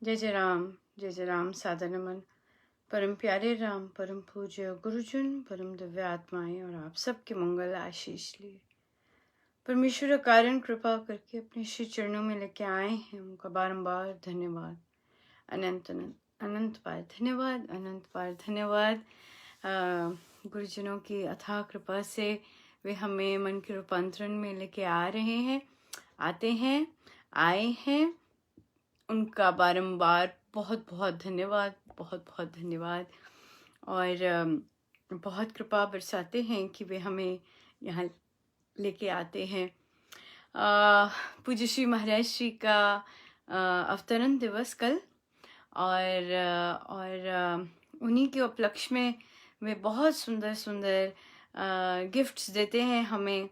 जय जय राम सादर नमन। परम प्यारे राम, परम पूज्य गुरुजन, परम दिव्य आत्माएं और आप सबके मंगल आशीष लिए परमेश्वर कारण कृपा करके अपने श्री चरणों में लेके आए हैं। उनका बारंबार धन्यवाद, अनंत अनंत अनंत बार धन्यवाद, अनंत बार धन्यवाद। गुरुजनों की अथाह कृपा से वे हमें मन के रूपांतरण में लेके आ रहे हैं, आते हैं, आए हैं। उनका बारंबार बहुत बहुत धन्यवाद, बहुत बहुत धन्यवाद। और बहुत कृपा बरसाते हैं कि वे हमें यहाँ लेके आते हैं। पूज्य श्री महाराज श्री का अवतरण दिवस कल, और उन्हीं के उपलक्ष्य में वे बहुत सुंदर सुंदर गिफ्ट्स देते हैं हमें,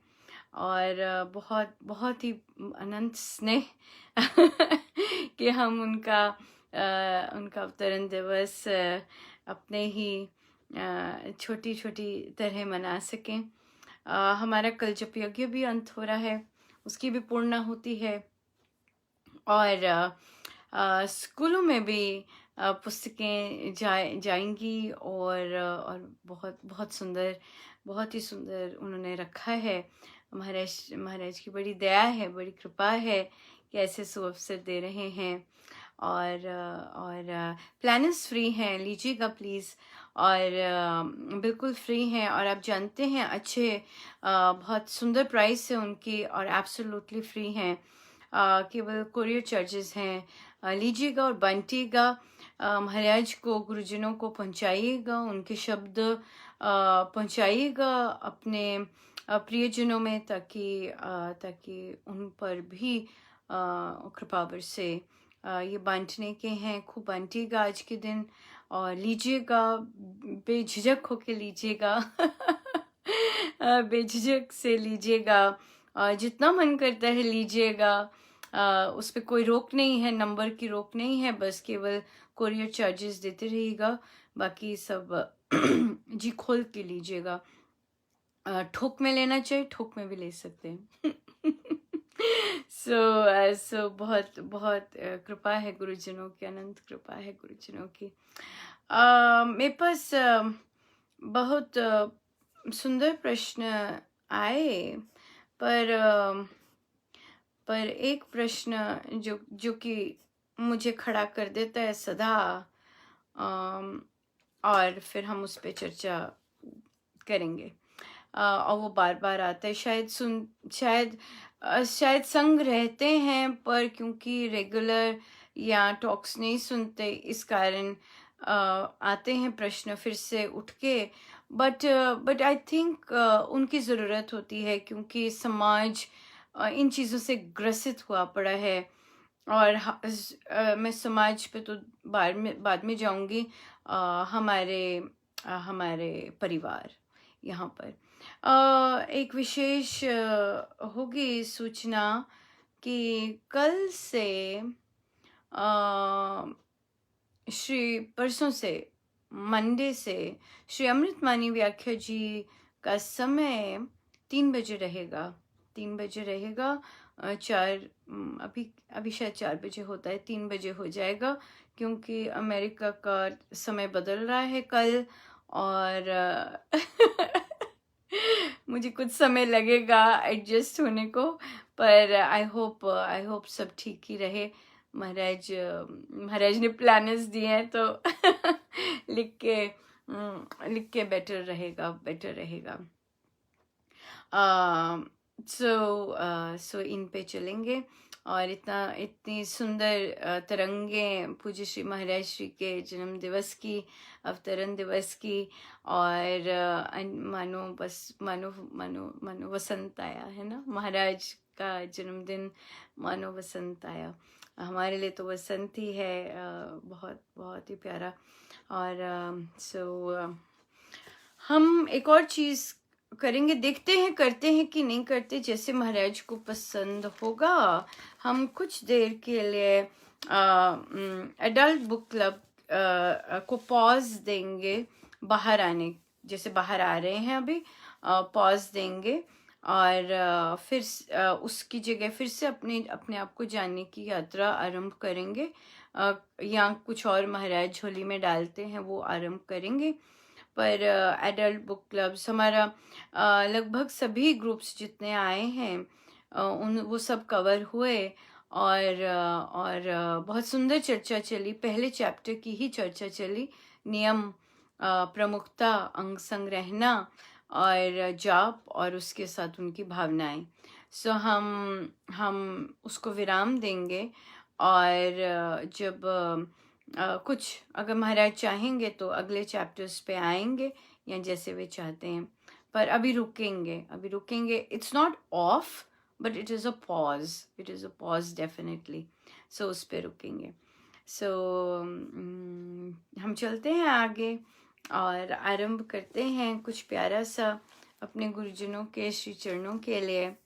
और बहुत बहुत ही अनंत स्नेह कि हम उनका अवतरण दिवस अपने ही छोटी छोटी तरह मना सकें। हमारा कल जप यज्ञ भी अंत हो रहा है, उसकी भी पूर्णा होती है। और स्कूलों में भी पुस्तकें जाएंगी, और बहुत बहुत सुंदर, बहुत ही सुंदर उन्होंने रखा है। महाराज की बड़ी दया है, बड़ी कृपा है कि ऐसे सुअवसर दे रहे हैं। और प्लानर्स फ्री हैं, लीजिएगा प्लीज़। और बिल्कुल फ्री हैं, और आप जानते हैं अच्छे बहुत सुंदर प्राइस है उनकी, और एब्सोल्युटली फ्री हैं। केवल कोरियर चार्जेस हैं। लीजिएगा और बांटिएगा, महाराज को, गुरुजनों को पहुंचाइएगा, उनके शब्द पहुंचाइएगा अपने प्रियजनों में, ताकि उन पर भी कृपा बरसे। ये बांटने के हैं, खूब बांटिएगा आज के दिन, और लीजिएगा, बेझिझक होके लीजिएगा बेझिझक से लीजिएगा, जितना मन करता है लीजिएगा। उस पर कोई रोक नहीं है, नंबर की रोक नहीं है, बस केवल कोरियर चार्जेस देते रहिएगा, बाकी सब जी खोल के लीजिएगा। ठोक में लेना चाहिए, ठोक में भी ले सकते हैं। सो बहुत बहुत कृपा है गुरुजनों की, अनंत कृपा है गुरुजनों की। मेरे पास बहुत सुंदर प्रश्न आए, पर एक प्रश्न जो कि मुझे खड़ा कर देता है सदा, और फिर हम उस पर चर्चा करेंगे। और वो बार बार आता है, शायद संग रहते हैं, पर क्योंकि रेगुलर या टॉक्स नहीं सुनते, इस कारण आते हैं प्रश्न फिर से उठ के। बट आई थिंक उनकी ज़रूरत होती है, क्योंकि समाज इन चीज़ों से ग्रसित हुआ पड़ा है। और मैं समाज पे तो बाद में जाऊंगी। हमारे परिवार यहाँ पर एक विशेष होगी सूचना कि कल से श्री परसों से, मंडे से, श्री अमृतमानी व्याख्या जी का समय 3 बजे रहेगा। 3 बजे रहेगा। अभी शायद 4 बजे होता है, 3 बजे हो जाएगा, क्योंकि अमेरिका का समय बदल रहा है कल। और मुझे कुछ समय लगेगा एडजस्ट होने को, पर आई होप सब ठीक ही रहे। महाराज ने प्लानर्स दिए हैं, तो लिख के बेटर रहेगा। सो इन पे चलेंगे। और इतनी सुंदर तरंगे पूज्य श्री महाराज श्री के जन्म दिवस की, अवतरण दिवस की, और मानो वसंत आया है ना। महाराज का जन्मदिन मानो वसंत आया, हमारे लिए तो वसंत ही है। बहुत बहुत ही प्यारा। और हम एक और चीज़ करेंगे, देखते हैं करते हैं कि नहीं करते, जैसे महाराज को पसंद होगा। हम कुछ देर के लिए एडल्ट बुक क्लब को पॉज देंगे, जैसे बाहर आ रहे हैं अभी, पॉज देंगे, और फिर उसकी जगह फिर से अपने आप को जानने की यात्रा आरंभ करेंगे। या कुछ और महाराज झोली में डालते हैं वो आरंभ करेंगे। पर एडल्ट बुक क्लब्स हमारा लगभग सभी ग्रुप्स जितने आए हैं उन वो सब कवर हुए और बहुत सुंदर चर्चा चली। पहले चैप्टर की ही चर्चा चली, नियम, प्रमुखता, अंग संग्रहणा और जाप और उसके साथ उनकी भावनाएं। सो हम उसको विराम देंगे और जब कुछ अगर महाराज चाहेंगे तो अगले चैप्टर्स पे आएंगे या जैसे वे चाहते हैं, पर अभी रुकेंगे। It's not off but it is a pause definitely. So उस पे रुकेंगे। सो हम चलते हैं आगे और आरंभ करते हैं कुछ प्यारा सा अपने गुरुजनों के श्री चरणों के लिए।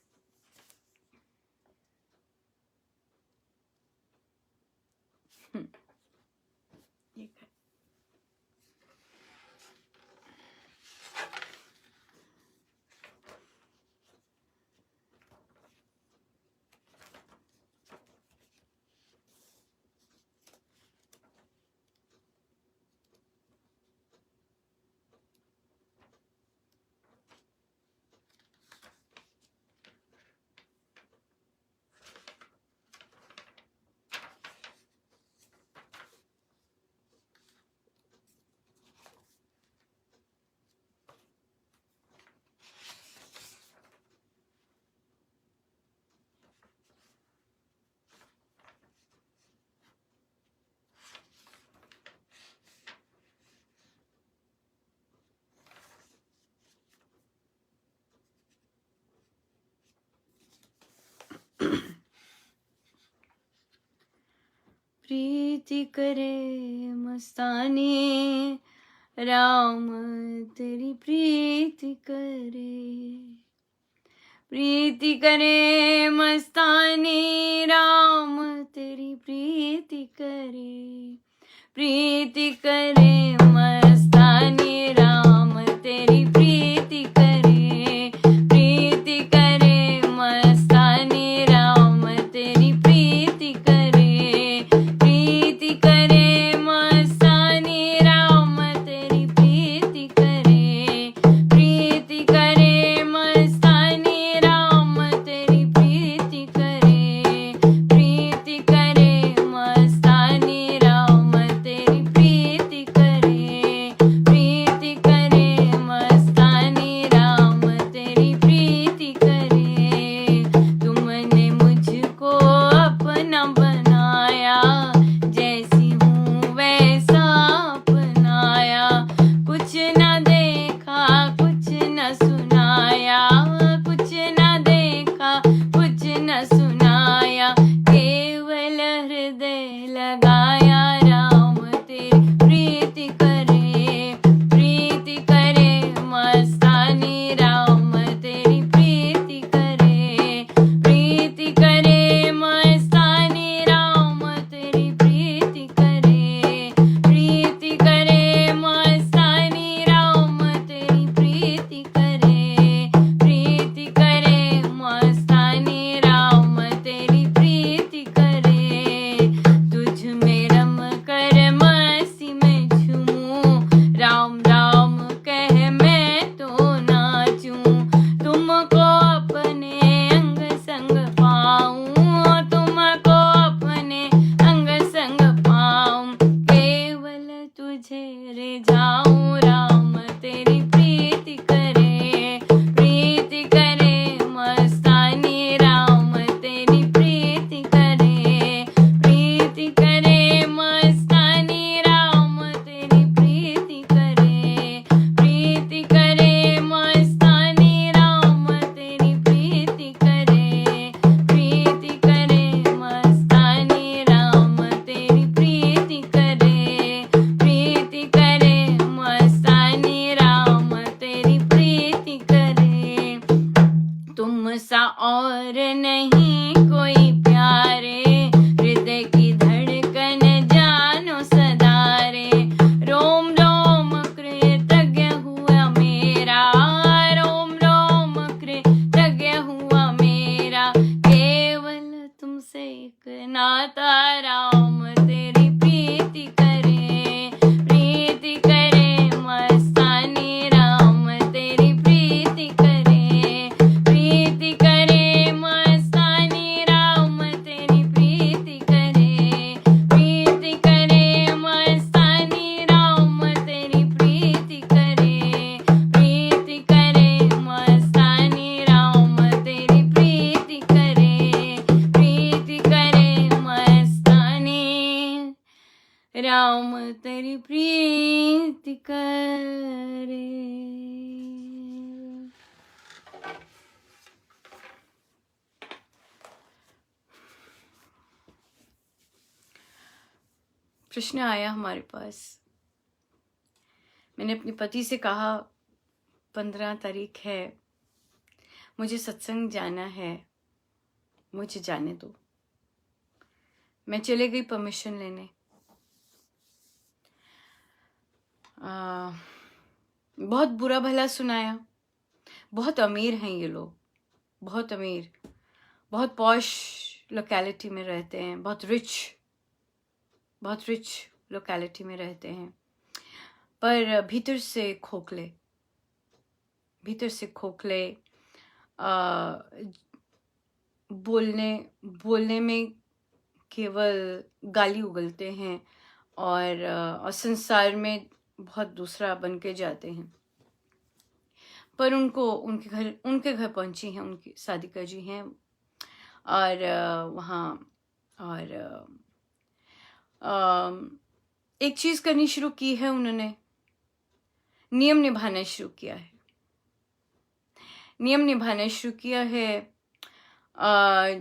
प्रीति करे मस्तानी राम तेरी प्रीति करे मस्तानी राम तेरी प्रीति करे मस्तानी राम तेरी प्रीति करे मस्तानी राम तेरी प्रीति करे मस्तानी राम तेरी प्रीति करे मस्तानी राम तेरी प्रीति करे मस्तानी राम तेरी प्रीति करे मस्तानी राम तेरी प्रीति करे। तुमने मुझको अपना बनाया, जैसी हूँ वैसा अपनाया, कुछ न देखा कुछ न सुनाया, कुछ न देखा कुछ न सुनाया, केवल हृदय लगाया राम तेरी प्रीति करे मस्तानी राम तेरी प्रीति करे मस्तानी राम तेरी प्रीति करे मस्तानी राम तेरी प्रीति करे मस्तानी राम तेरी प्रीति करे। तुझ में रम कर राम तेरी प्रीति करे। प्रश्न आया हमारे पास। मैंने अपने पति से कहा 15 तारीख है, मुझे सत्संग जाना है, मुझे जाने दो। मैं चले गई परमिशन लेने। बहुत बुरा भला सुनाया। बहुत अमीर हैं ये लोग, बहुत अमीर, बहुत पॉश लोकेलिटी में रहते हैं, बहुत रिच लोकेलिटी में रहते हैं, पर भीतर से खोखले, बोलने में केवल गाली उगलते हैं और संसार में बहुत दूसरा बन के जाते हैं। पर उनके घर पहुंची हैं, उनकी साधिका जी हैं और वहाँ और एक चीज करनी शुरू की है उन्होंने, नियम निभाना शुरू किया है।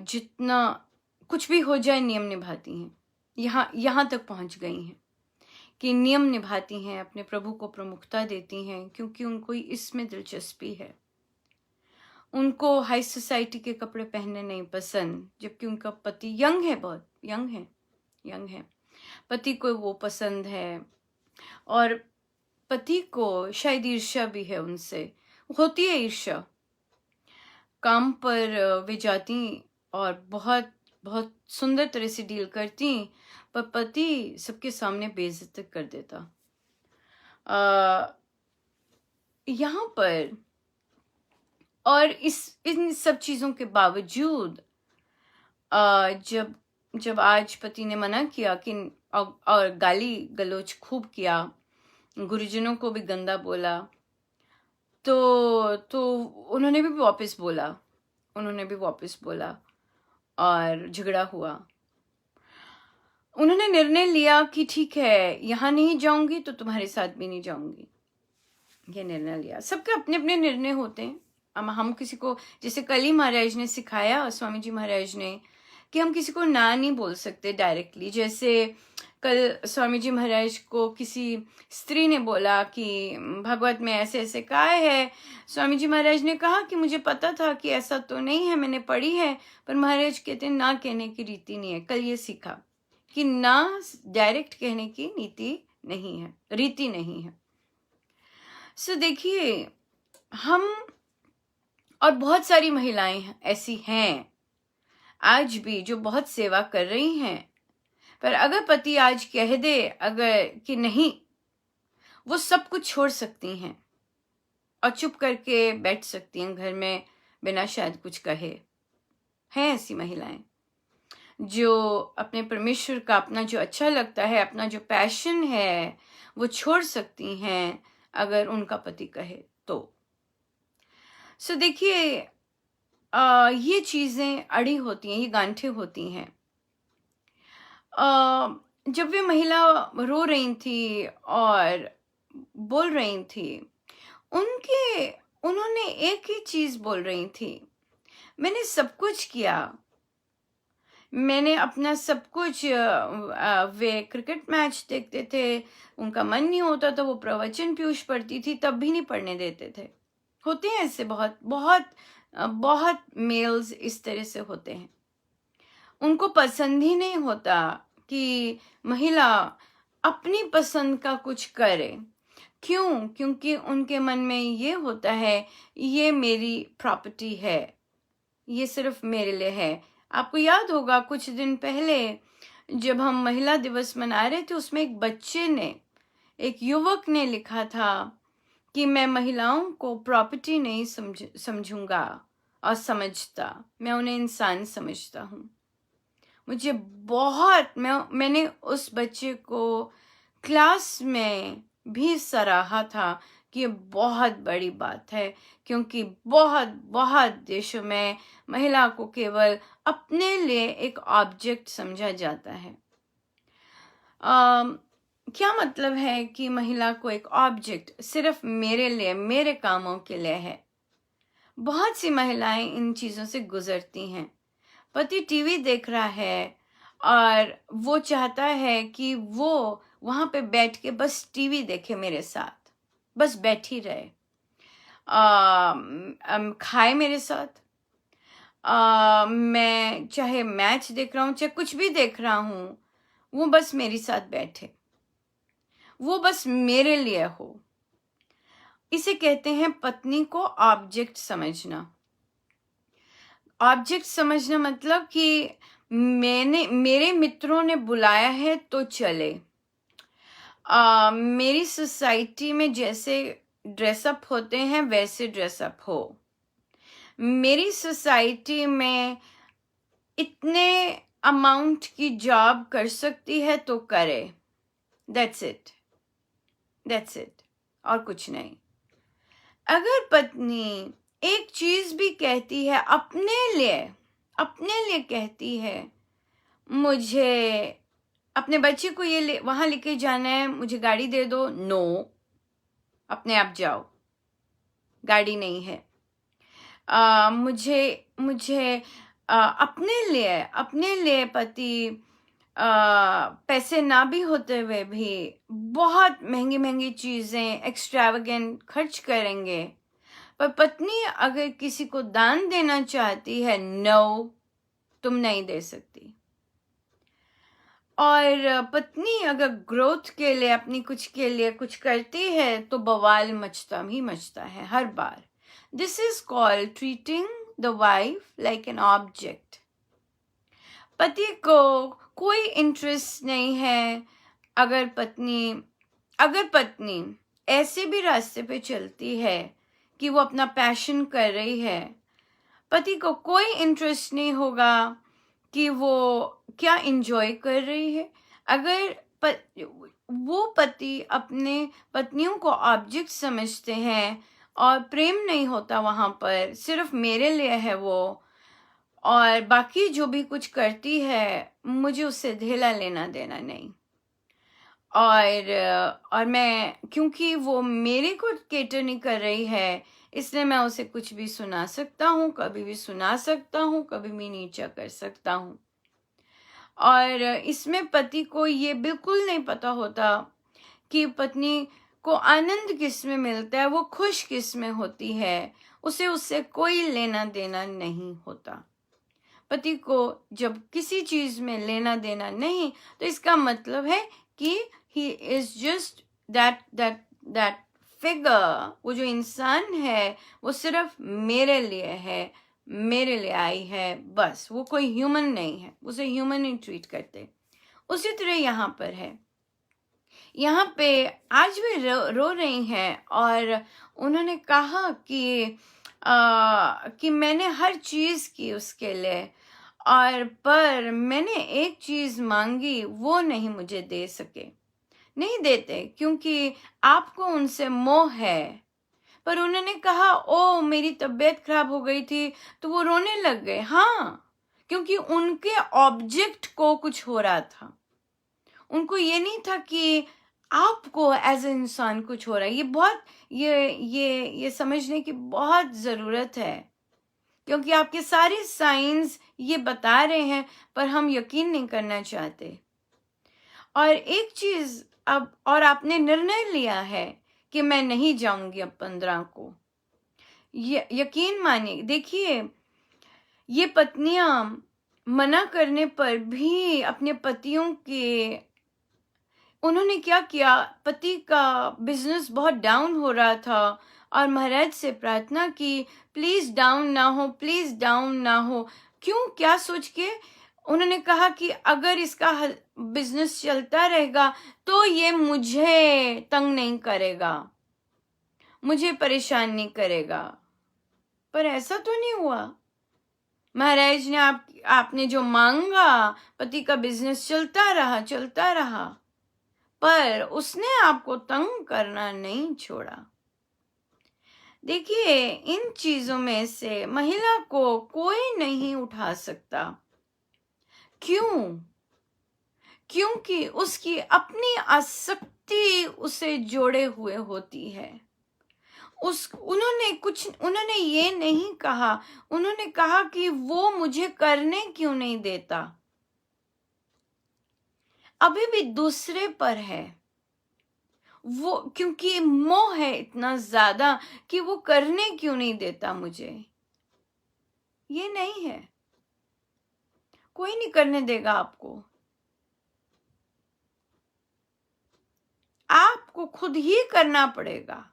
जितना कुछ भी हो जाए नियम निभाती हैं। यहाँ तक पहुंच गई हैं कि नियम निभाती हैं, अपने प्रभु को प्रमुखता देती हैं, क्योंकि उनको इसमें दिलचस्पी है। उनको हाई सोसाइटी के कपड़े पहनने नहीं पसंद, जबकि उनका पति यंग है, बहुत यंग है। पति को वो पसंद है और पति को शायद ईर्ष्या भी है उनसे, होती है ईर्ष्या। काम पर वे जाती और बहुत बहुत सुंदर तरह से डील करती, पर पति सबके सामने बेइज्जत कर देता। यहाँ पर और इन सब चीजों के बावजूद जब आज पति ने मना किया कि और गाली गलौज खूब किया, गुरुजनों को भी गंदा बोला, तो उन्होंने भी वापस बोला और झगड़ा हुआ। उन्होंने निर्णय लिया कि ठीक है, यहाँ नहीं जाऊंगी तो तुम्हारे साथ भी नहीं जाऊंगी। ये निर्णय लिया। सबके अपने अपने निर्णय होते हैं। हम किसी को, जैसे कल ही महाराज ने सिखाया, स्वामी जी महाराज ने, कि हम किसी को ना नहीं बोल सकते डायरेक्टली। जैसे कल स्वामी जी महाराज को किसी स्त्री ने बोला कि भागवत में ऐसे ऐसे कहा है। स्वामी जी महाराज ने कहा कि मुझे पता था कि ऐसा तो नहीं है, मैंने पढ़ी है, पर महाराज कहते हैं ना कहने की रीति नहीं है। कल ये सीखा कि ना डायरेक्ट कहने की रीति नहीं है। सो देखिए, हम और बहुत सारी महिलाएं ऐसी हैं आज भी जो बहुत सेवा कर रही हैं, पर अगर पति आज कह दे कि नहीं, वो सब कुछ छोड़ सकती हैं और चुप करके बैठ सकती हैं घर में बिना शायद कुछ कहे। हैं ऐसी महिलाएं जो अपने परमेश्वर का, अपना जो अच्छा लगता है, अपना जो पैशन है, वो छोड़ सकती हैं अगर उनका पति कहे तो। सो देखिए, ये चीजें अड़ी होती हैं, ये गांठें होती हैं। जब वे महिला रो रही थी और बोल रही थी, उन्होंने एक ही चीज बोल रही थी, मैंने सब कुछ किया, मैंने अपना सब कुछ। वे क्रिकेट मैच देखते थे, उनका मन नहीं होता तो वो प्रवचन पीयूष पढ़ती थी, तब भी नहीं पढ़ने देते थे। होते हैं ऐसे बहुत मेल्स इस तरह से होते हैं। उनको पसंद ही नहीं होता कि महिला अपनी पसंद का कुछ करे। क्यों? क्योंकि उनके मन में ये होता है, ये मेरी प्रॉपर्टी है, ये सिर्फ मेरे लिए है। आपको याद होगा कुछ दिन पहले जब हम महिला दिवस मना रहे थे, उसमें एक बच्चे ने, एक युवक ने लिखा था कि मैं महिलाओं को प्रॉपर्टी नहीं समझूंगा और समझता, मैं उन्हें इंसान समझता हूँ। मुझे मैंने उस बच्चे को क्लास में भी सराहा था कि ये बहुत बड़ी बात है, क्योंकि बहुत देशों में महिला को केवल अपने लिए एक ऑब्जेक्ट समझा जाता है। क्या मतलब है कि महिला को एक ऑब्जेक्ट सिर्फ मेरे लिए, मेरे कामों के लिए है? बहुत सी महिलाएं इन चीजों से गुजरती हैं। पति टीवी देख रहा है और वो चाहता है कि वो वहां पे बैठ के बस टीवी देखे मेरे साथ, बस बैठी रहे, खाए मेरे साथ। मैं चाहे मैच देख रहा हूँ, चाहे कुछ भी देख रहा हूँ, वो बस मेरे साथ बैठे, वो बस मेरे लिए हो। इसे कहते हैं पत्नी को ऑब्जेक्ट समझना। ऑब्जेक्ट समझना मतलब कि मेरे मित्रों ने बुलाया है तो चले। मेरी सोसाइटी में जैसे ड्रेसअप होते हैं वैसे ड्रेसअप हो। मेरी सोसाइटी में इतने अमाउंट की जॉब कर सकती है तो करे। दैट्स इट, दैट्स इट, और कुछ नहीं। अगर पत्नी एक चीज भी कहती है अपने लिए कहती है, मुझे अपने बच्चे को ये वहां लेके जाना है, मुझे गाड़ी दे दो, नो, अपने आप जाओ, गाड़ी नहीं है। मुझे मुझे अपने लिए पति पैसे ना भी होते हुए भी बहुत महंगी महंगी चीजें एक्स्ट्रावेगेंट खर्च करेंगे। पर पत्नी अगर किसी को दान देना चाहती है, नो, तुम नहीं दे सकती। और पत्नी अगर ग्रोथ के लिए, अपनी कुछ के लिए कुछ करती है तो बवाल मचता ही मचता है हर बार। This is called treating the wife like an object. पति को कोई इंटरेस्ट नहीं है अगर पत्नी ऐसे भी रास्ते पे चलती है कि वो अपना पैशन कर रही है। पति को कोई इंटरेस्ट नहीं होगा कि वो क्या एंजॉय कर रही है। अगर वो पति अपने पत्नियों को ऑब्जेक्ट समझते हैं और प्रेम नहीं होता वहां पर, सिर्फ मेरे लिए है वो, और बाकी जो भी कुछ करती है मुझे उससे धेला लेना देना नहीं। और मैं, क्योंकि वो मेरे को केटर नहीं कर रही है, इसलिए मैं उसे कुछ भी सुना सकता हूँ, कभी भी सुना सकता हूँ, कभी भी नीचा कर सकता हूँ। और इसमें पति को ये बिल्कुल नहीं पता होता कि पत्नी को आनंद किस में मिलता है, वो खुश किस में होती है, उसे उससे कोई लेना देना नहीं होता। पति को जब किसी चीज में लेना देना नहीं, तो इसका मतलब है कि he is just that figure, वो जो इंसान है वो सिर्फ मेरे लिए है, मेरे लिए आई है, बस। वो कोई ह्यूमन नहीं है, उसे ह्यूमन नहीं ट्रीट करते। उसी तरह यहाँ पर है, यहाँ पे आज भी रो रही हैं और उन्होंने कहा कि मैंने हर चीज की उसके लिए, और पर मैंने एक चीज मांगी, वो नहीं मुझे दे सके। नहीं देते क्योंकि आपको उनसे मोह है। पर उन्होंने कहा, ओ मेरी तबीयत खराब हो गई थी, तो वो रोने लग गए। हाँ, क्योंकि उनके ऑब्जेक्ट को कुछ हो रहा था। उनको ये नहीं था कि आपको एज ए इंसान कुछ हो रहा है। ये बहुत ये समझने की बहुत जरूरत है, क्योंकि आपके सारे साइंस ये बता रहे हैं पर हम यकीन नहीं करना चाहते। और एक चीज अब, और आपने निर्णय लिया है कि मैं नहीं जाऊंगी अब 15 को। यकीन मानिए, देखिए, ये पत्नियां मना करने पर भी अपने पतियों के, उन्होंने क्या किया, पति का बिजनेस बहुत डाउन हो रहा था और महाराज से प्रार्थना की, प्लीज डाउन ना हो, प्लीज डाउन ना हो। क्यों, क्या सोच के? उन्होंने कहा कि अगर इसका बिजनेस चलता रहेगा तो ये मुझे तंग नहीं करेगा, मुझे परेशान नहीं करेगा। पर ऐसा तो नहीं हुआ। महाराज ने आपने जो मांगा, पति का बिजनेस चलता रहा, पर उसने आपको तंग करना नहीं छोड़ा। देखिए, इन चीजों में से महिला को कोई नहीं उठा सकता। क्यों? क्योंकि उसकी अपनी आसक्ति उसे जोड़े हुए होती है। उन्होंने ये नहीं कहा, उन्होंने कहा कि वो मुझे करने क्यों नहीं देता, अभी भी दूसरे पर है वो, क्योंकि मोह है इतना ज्यादा कि वो करने क्यों नहीं देता मुझे। ये नहीं है, कोई नहीं करने देगा आपको, आपको खुद ही करना पड़ेगा।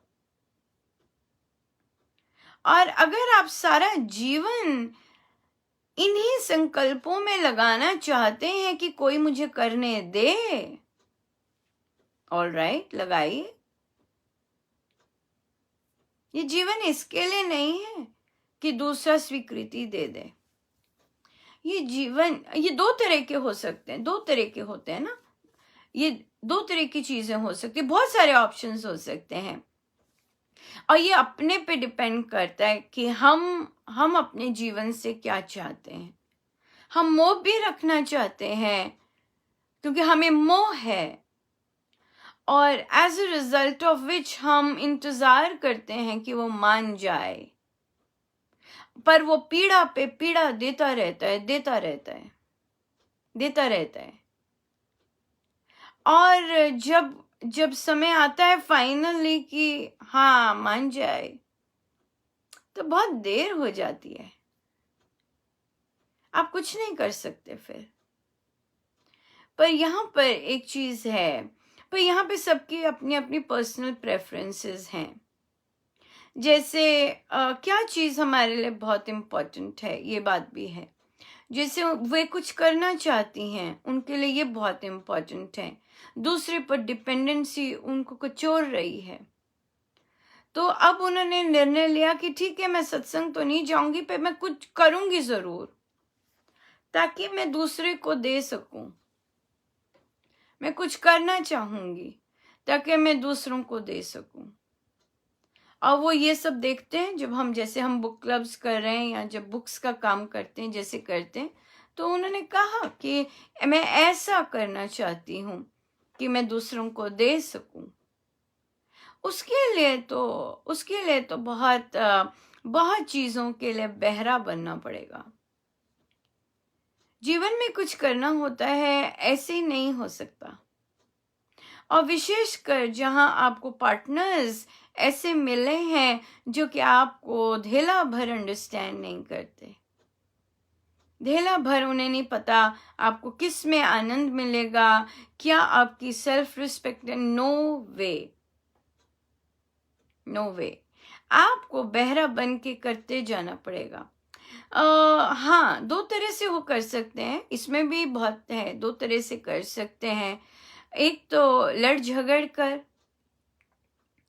और अगर आप सारा जीवन इन्हीं संकल्पों में लगाना चाहते हैं कि कोई मुझे करने दे, ऑलराइट, लगाइए। ये जीवन इसके लिए नहीं है कि दूसरा स्वीकृति दे दे। ये जीवन, ये दो तरह के हो सकते हैं, दो तरह के होते हैं ना, ये दो तरह की चीजें हो सकती है, बहुत सारे ऑप्शंस हो सकते हैं। और ये अपने पे डिपेंड करता है कि हम अपने जीवन से क्या चाहते हैं। हम मोह भी रखना चाहते हैं क्योंकि हमें मोह है, और as a result of which हम इंतजार करते हैं कि वो मान जाए, पर वो पीड़ा पे पीड़ा देता रहता है, देता रहता है, देता रहता है। और जब समय आता है फाइनली कि हाँ मान जाए, तो बहुत देर हो जाती है, आप कुछ नहीं कर सकते फिर। पर यहाँ पर एक चीज है, पर यहाँ पे सबकी अपनी अपनी पर्सनल प्रेफरेंसेस हैं। जैसे क्या चीज हमारे लिए बहुत इम्पोर्टेंट है, ये बात भी है। जैसे वे कुछ करना चाहती हैं, उनके लिए ये बहुत इम्पोर्टेंट है। दूसरे पर डिपेंडेंसी उनको कुचोर रही है, तो अब उन्होंने निर्णय लिया कि ठीक है, मैं सत्संग तो नहीं जाऊंगी, पर मैं कुछ करूंगी जरूर, ताकि मैं दूसरे को दे सकूं। मैं कुछ करना चाहूंगी ताकि मैं दूसरों को दे सकूं। और वो ये सब देखते हैं, जब हम बुक क्लब्स कर रहे हैं या जब बुक्स का काम करते हैं, जैसे करते हैं, तो उन्होंने कहा कि मैं ऐसा करना चाहती हूँ कि मैं दूसरों को दे सकूं। उसके लिए तो बहुत चीजों के लिए बहरा बनना पड़ेगा। जीवन में कुछ करना होता है, ऐसे ही नहीं हो सकता। और विशेषकर जहां आपको पार्टनर्स ऐसे मिले हैं जो कि आपको धेला भर अंडरस्टैंड नहीं करते, धेला भर उन्हें नहीं पता आपको किस में आनंद मिलेगा, क्या आपकी सेल्फ रिस्पेक्ट है। नो वे, नो वे, आपको बहरा बन के करते जाना पड़ेगा। हाँ, दो तरह से वो कर सकते हैं, इसमें भी बहुत है, दो तरह से कर सकते हैं। एक तो लड़ झगड़ कर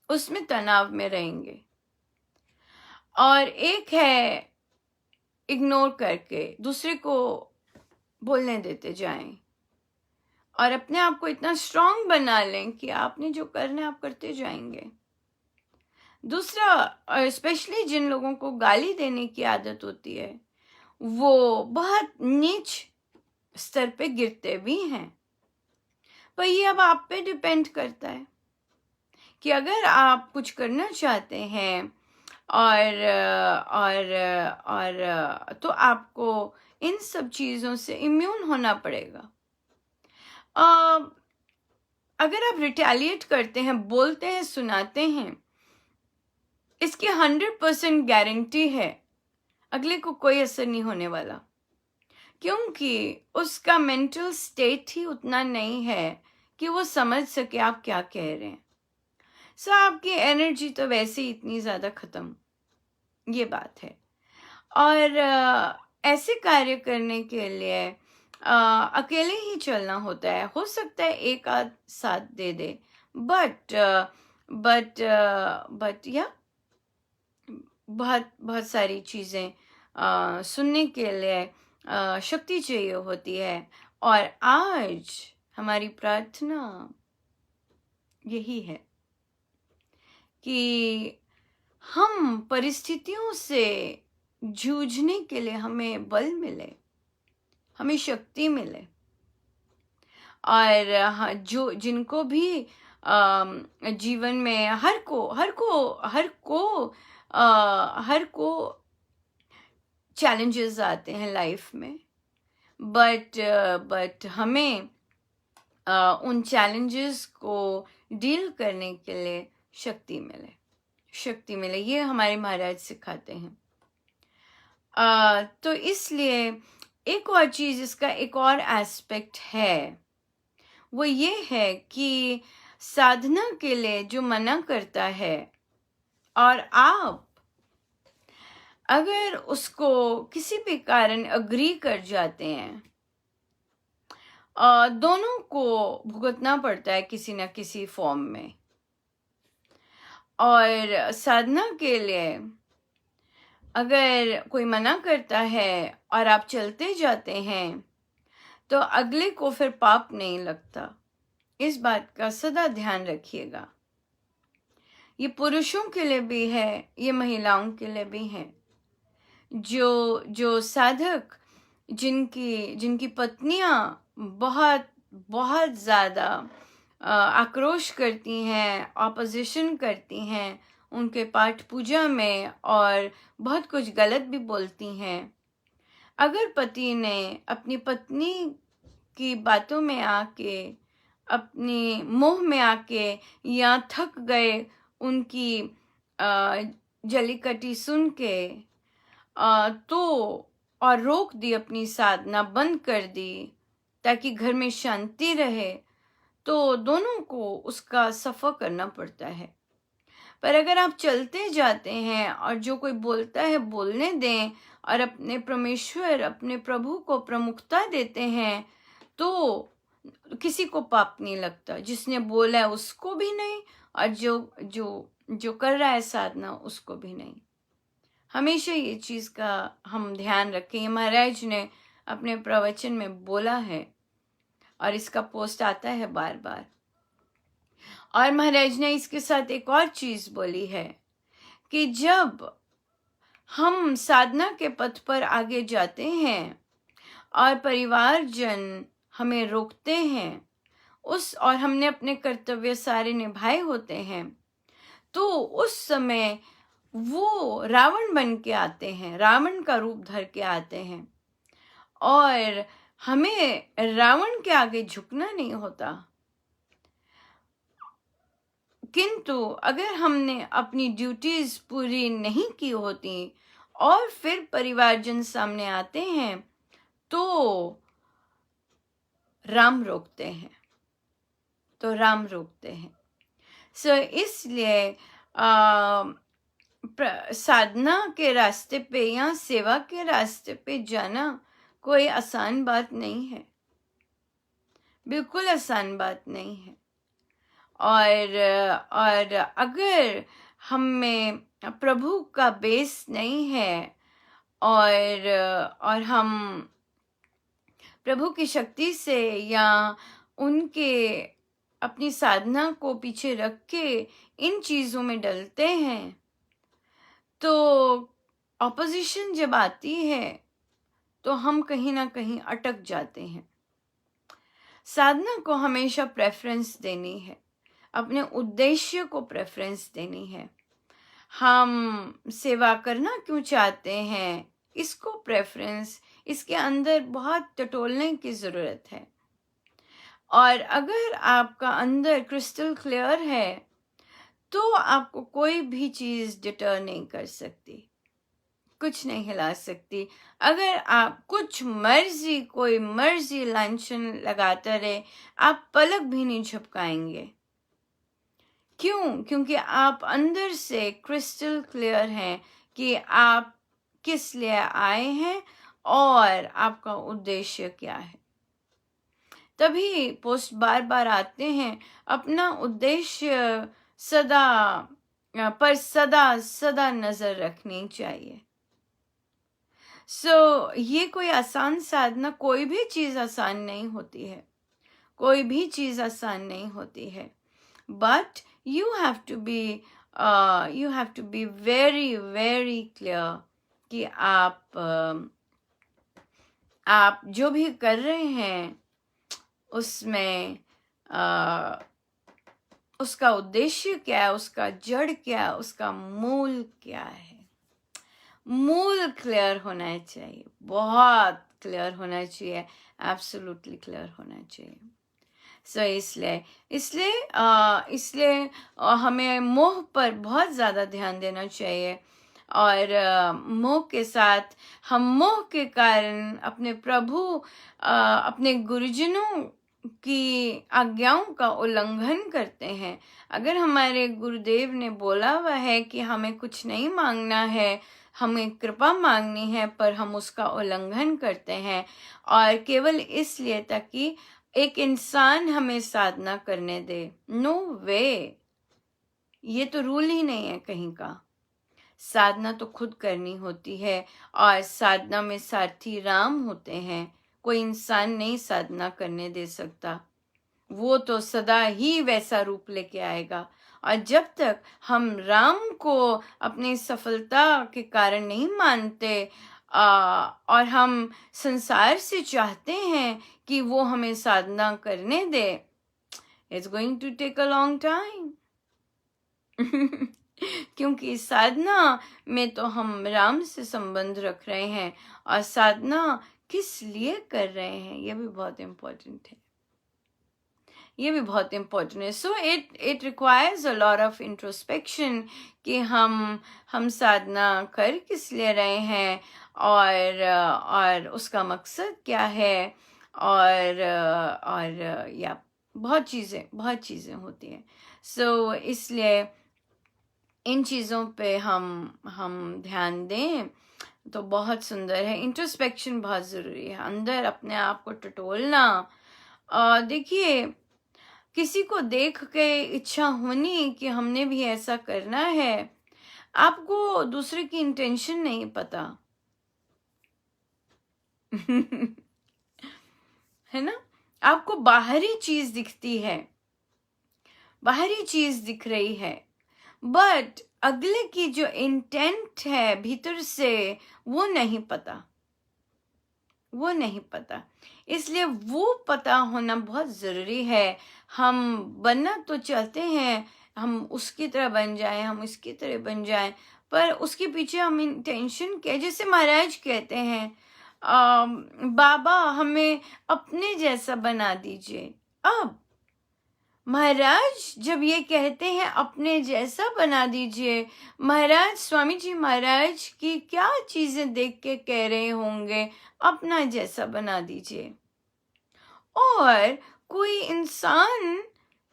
उसमें तनाव में रहेंगे, और एक है इग्नोर करके दूसरे को बोलने देते जाएं, और अपने आप को इतना स्ट्रांग बना लें कि आपने जो करना है आप करते जाएंगे। दूसरा, स्पेशली जिन लोगों को गाली देने की आदत होती है, वो बहुत नीच स्तर पे गिरते भी हैं। पर ये अब आप पे डिपेंड करता है कि अगर आप कुछ करना चाहते हैं और तो आपको इन सब चीजों से इम्यून होना पड़ेगा। अगर आप रिटेलिएट करते हैं, बोलते हैं, सुनाते हैं, इसकी 100% गारंटी है अगले को कोई असर नहीं होने वाला, क्योंकि उसका मेंटल स्टेट ही उतना नहीं है कि वो समझ सके आप क्या कह रहे हैं। आपकी एनर्जी तो वैसे ही इतनी ज्यादा खत्म, ये बात है। और ऐसे कार्य करने के लिए अकेले ही चलना होता है। हो सकता है एक आध साथ दे दे, बट या बहुत सारी चीजें सुनने के लिए शक्ति चाहिए होती है। और आज हमारी प्रार्थना यही है कि हम परिस्थितियों से जूझने के लिए हमें बल मिले, हमें शक्ति मिले, और हाँ, जो जिनको भी जीवन में हर को चैलेंजेस आते हैं लाइफ में, बट हमें उन चैलेंजेस को डील करने के लिए शक्ति मिले, ये हमारे महाराज सिखाते हैं। तो इसलिए एक और चीज, इसका एक और एस्पेक्ट है, वो ये है कि साधना के लिए जो मना करता है और आप अगर उसको किसी भी कारण अग्री कर जाते हैं, दोनों को भुगतना पड़ता है किसी न किसी फॉर्म में। और साधना के लिए अगर कोई मना करता है और आप चलते जाते हैं तो अगले को फिर पाप नहीं लगता। इस बात का सदा ध्यान रखिएगा। ये पुरुषों के लिए भी है, ये महिलाओं के लिए भी है। जो साधक जिनकी पत्नियां बहुत बहुत ज़्यादा आक्रोश करती हैं, ऑपोजिशन करती हैं उनके पाठ पूजा में और बहुत कुछ गलत भी बोलती हैं, अगर पति ने अपनी पत्नी की बातों में आके, अपनी मोह में आके, या थक गए उनकी जलीकटी सुन के तो और रोक दी, अपनी साधना बंद कर दी ताकि घर में शांति रहे, तो दोनों को उसका सफ़र करना पड़ता है। पर अगर आप चलते जाते हैं और जो कोई बोलता है बोलने दें और अपने परमेश्वर, अपने प्रभु को प्रमुखता देते हैं, तो किसी को पाप नहीं लगता। जिसने बोला है उसको भी नहीं, और जो कर रहा है साधना उसको भी नहीं। हमेशा ये चीज़ का हम ध्यान रखें। ये महाराज ने अपने प्रवचन में बोला है और इसका पोस्ट आता है बार बार। और महाराज ने इसके साथ एक और चीज़ बोली है कि जब हम साधना के पथ पर आगे जाते हैं और परिवारजन हमें रोकते हैं, और हमने अपने कर्तव्य सारे निभाए होते हैं, तो उस समय वो रावण बन के आते हैं, रावण का रूप धर के आते हैं, और हमें रावण के आगे झुकना नहीं होता। किंतु अगर हमने अपनी ड्यूटीज पूरी नहीं की होती और फिर परिवारजन सामने आते हैं, तो राम रोकते हैं। इसलिए साधना के रास्ते पे या सेवा के रास्ते पे जाना कोई आसान बात नहीं है, बिल्कुल आसान बात नहीं है। और अगर हम में प्रभु का बेस नहीं है और हम प्रभु की शक्ति से या उनके अपनी साधना को पीछे रख के इन चीज़ों में डलते हैं, तो ऑपोजिशन जब आती है तो हम कहीं ना कहीं अटक जाते हैं। साधना को हमेशा प्रेफरेंस देनी है, अपने उद्देश्य को प्रेफरेंस देनी है। हम सेवा करना क्यों चाहते हैं, इसको प्रेफरेंस, इसके अंदर बहुत टटोलने की ज़रूरत है। और अगर आपका अंदर क्रिस्टल क्लियर है तो आपको कोई भी चीज़ डिटर नहीं कर सकती, कुछ नहीं हिला सकती। अगर आप कोई मर्जी लांछन लगाता रहे, आप पलक भी नहीं झपकाएंगे। क्यों? क्योंकि आप अंदर से क्रिस्टल क्लियर हैं कि आप किस लिए आए हैं और आपका उद्देश्य क्या है। तभी पोस्ट बार बार आते हैं, अपना उद्देश्य सदा नजर रखनी चाहिए। ये कोई आसान साधना, कोई भी चीज़ आसान नहीं होती है, but you have to be very very clear कि आप जो भी कर रहे हैं उसमें उसका उद्देश्य क्या है, उसका जड़ क्या है, उसका मूल क्या है। मूल क्लियर होना चाहिए, बहुत क्लियर होना चाहिए, एब्सोल्युटली क्लियर होना चाहिए। सो इसलिए इसलिए इसलिए हमें मोह पर बहुत ज़्यादा ध्यान देना चाहिए, और मोह के साथ हम मोह के कारण अपने प्रभु अपने गुरुजनों की आज्ञाओं का उल्लंघन करते हैं। अगर हमारे गुरुदेव ने बोला हुआ है कि हमें कुछ नहीं मांगना है, हमें कृपा मांगनी है, पर हम उसका उल्लंघन करते हैं, और केवल इसलिए ताकि एक इंसान हमें साधना करने दे। नो वे, ये तो रूल ही नहीं है कहीं का। साधना तो खुद करनी होती है, और साधना में सारथी राम होते हैं। कोई इंसान नहीं साधना करने दे सकता, वो तो सदा ही वैसा रूप लेके आएगा। और जब तक हम राम को अपनी सफलता के कारण नहीं मानते, और हम संसार से चाहते हैं कि वो हमें साधना करने दे, it's going to take a long time. क्योंकि साधना में तो हम राम से संबंध रख रहे हैं, और साधना किस लिए कर रहे हैं ये भी बहुत इम्पोर्टेंट है, ये भी बहुत इम्पोर्टेंट है। So it requires a lot of introspection कि हम साधना कर किस लिए रहे हैं, और उसका मकसद क्या है, और या बहुत चीज़ें होती हैं। सो इसलिए इन चीज़ों पे हम ध्यान दें तो बहुत सुंदर है। इंट्रोस्पेक्शन बहुत ज़रूरी है, अंदर अपने आप को टटोलना। देखिए, किसी को देख के इच्छा होनी कि हमने भी ऐसा करना है, आपको दूसरे की इंटेंशन नहीं पता। है ना, आपको बाहरी चीज दिखती है, बाहरी चीज दिख रही है, बट अगले की जो इंटेंट है भीतर से वो नहीं पता, वो नहीं पता। इसलिए वो पता होना बहुत ज़रूरी है। हम बनना तो चाहते हैं, हम उसकी तरह बन जाएं, हम इसकी तरह बन जाएं, पर उसके पीछे हम इंटेंशन क्या, जैसे महाराज कहते हैं बाबा हमें अपने जैसा बना दीजिए। अब महाराज जब ये कहते हैं अपने जैसा बना दीजिए, महाराज स्वामी जी महाराज की क्या चीजें देख के कह रहे होंगे अपना जैसा बना दीजिए, और कोई इंसान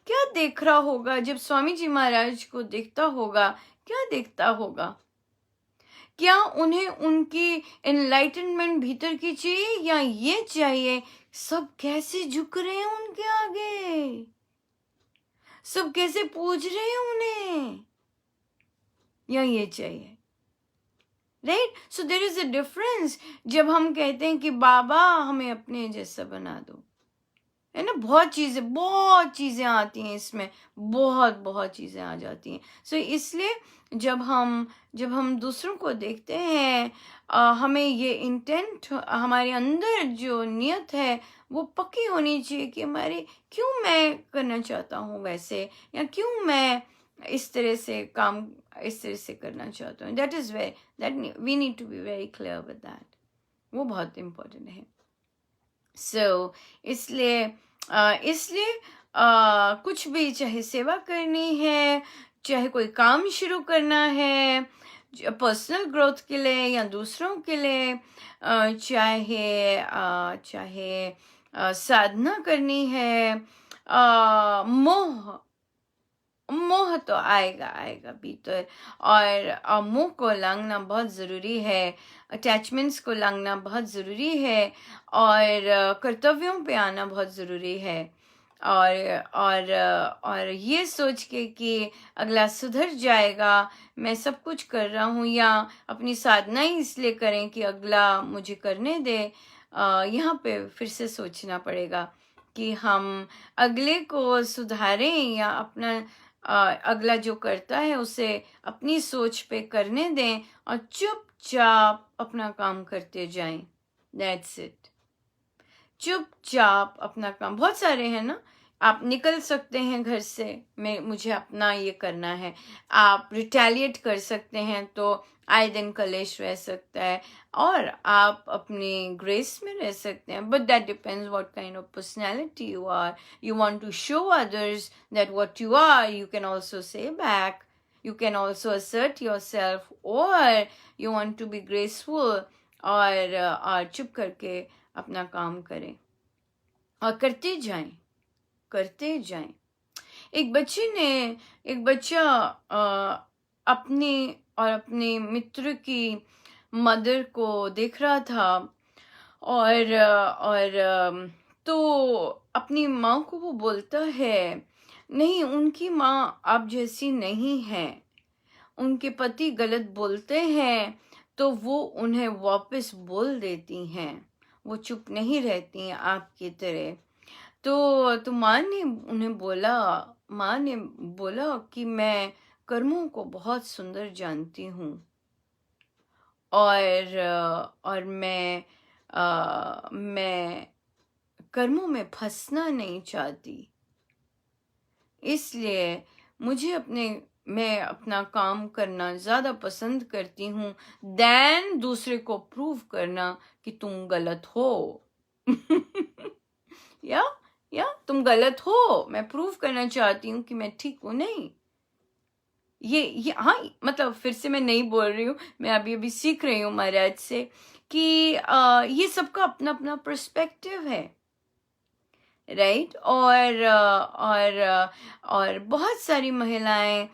क्या देख रहा होगा जब स्वामी जी महाराज को देखता होगा, क्या देखता होगा? क्या उन्हें उनकी एनलाइटनमेंट भीतर की चाहिए, या ये चाहिए सब कैसे झुक रहे हैं उनके आगे, सब कैसे पूछ रहे हैं उन्हें, या ये चाहिए? Right, so there is a difference. जब हम कहते हैं कि बाबा हमें अपने जैसा बना दो, है ना, बहुत चीजें आती हैं इसमें, बहुत चीजें आ जाती हैं। सो इसलिए जब हम दूसरों को देखते हैं, हमें ये इंटेंट, हमारे अंदर जो नियत है वो पक्की होनी चाहिए कि हमारे क्यों मैं करना चाहता हूँ वैसे, या क्यों मैं इस तरह से करना चाहता हूँ। That is very, that we need to be very clear with that, वो बहुत इम्पोर्टेंट है। सो इसलिए कुछ भी, चाहे सेवा करनी है, चाहे कोई काम शुरू करना है पर्सनल ग्रोथ के लिए या दूसरों के लिए, चाहे साधना करनी है, मोह तो आएगा भीतर, और मोह को लांघना बहुत ज़रूरी है, अटैचमेंट्स को लांघना बहुत ज़रूरी है, और कर्तव्यों पे आना बहुत ज़रूरी है, और ये सोच के कि अगला सुधर जाएगा, मैं सब कुछ कर रहा हूँ, या अपनी साधना ही इसलिए करें कि अगला मुझे करने दे। यहाँ पे फिर से सोचना पड़ेगा कि हम अगले को सुधारें, या अपना अगला जो करता है उसे अपनी सोच पे करने दें, और चुपचाप अपना काम करते जाएं। That's it. चुपचाप अपना काम, बहुत सारे हैं ना, आप निकल सकते हैं घर से, मुझे अपना ये करना है, आप रिटेलिएट कर सकते हैं तो आए दिन कलेश रह सकता है, और आप अपनी ग्रेस में रह सकते हैं, but that depends what kind of personality you are. You want to show others that what you are, you can also say back. You can also assert yourself, or you want to be graceful, और चुप करके अपना काम करें और करते जाएं. एक बच्चा अपने मित्र की मदर को देख रहा था, और तो अपनी माँ को वो बोलता है, नहीं, उनकी माँ आप जैसी नहीं है, उनके पति गलत बोलते हैं तो वो उन्हें वापस बोल देती हैं, वो चुप नहीं रहती हैं आपकी तरह. तो माँ ने बोला कि मैं कर्मों को बहुत सुंदर जानती हूँ, और मैं कर्मों में फंसना नहीं चाहती, इसलिए मैं अपना काम करना ज़्यादा पसंद करती हूँ देन दूसरे को प्रूव करना कि तुम गलत हो. या तुम गलत हो, मैं प्रूव करना चाहती हूँ कि मैं ठीक हूँ. नहीं, ये हाँ, मतलब फिर से मैं नहीं बोल रही हूँ, मैं अभी सीख रही हूँ महाराज से कि ये सबका अपना अपना पर्सपेक्टिव है, राइट. और बहुत सारी महिलाएं